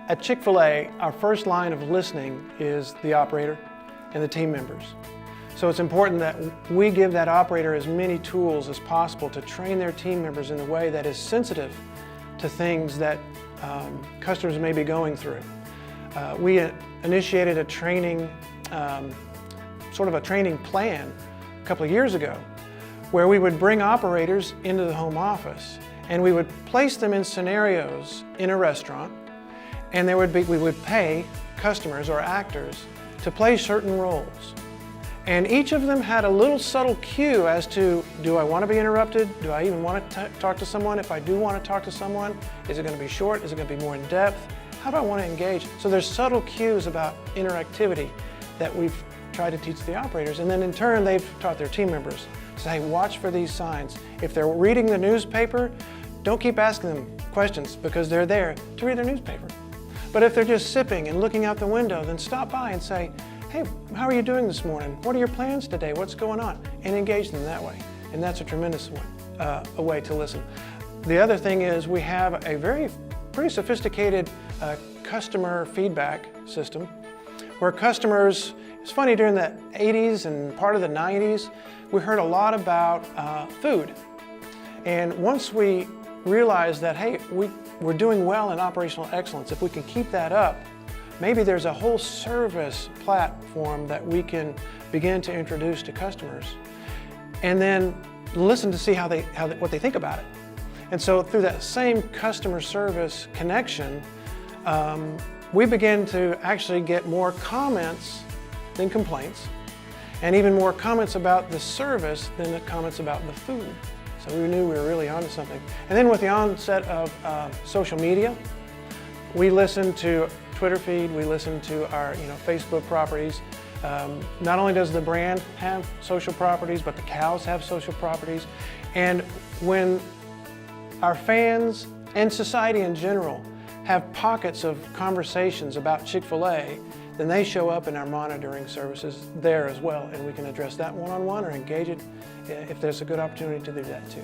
At Chick-fil-A, our first line of listening is the operator and the team members. So it's important that we give that operator as many tools as possible to train their team members in a way that is sensitive to things that customers may be going through. We initiated a training, sort of a training plan a couple of years ago, where we would bring operators into the home office and we would place them in scenarios in a restaurant, and we would pay customers or actors to play certain roles. And each of them had a little subtle cue as to, do I want to be interrupted? Do I even want to talk to someone? If I do want to talk to someone, is it going to be short? Is it going to be more in depth? How do I want to engage? So there's subtle cues about interactivity that we've tried to teach the operators, and then in turn they've taught their team members. Say, watch for these signs. If they're reading the newspaper, don't keep asking them questions because they're there to read their newspaper. But if they're just sipping and looking out the window, then stop by and say, hey, how are you doing this morning? What are your plans today? What's going on? And engage them that way. And that's a tremendous a way to listen. The other thing is we have a pretty sophisticated customer feedback system where customers, it's funny, during the 80s and part of the 90s, we heard a lot about food. And once we realized that, hey, we're doing well in operational excellence, if we can keep that up, maybe there's a whole service platform that we can begin to introduce to customers and then listen to see what they think about it. And so through that same customer service connection, we begin to actually get more comments than complaints, and even more comments about the service than the comments about the food. So we knew we were really onto something. And then with the onset of social media, we listened to Twitter feed, we listened to our Facebook properties. Not only does the brand have social properties, but the cows have social properties. And when our fans and society in general have pockets of conversations about Chick-fil-A, then they show up in our monitoring services there as well, and we can address that one-on-one or engage it if there's a good opportunity to do that too.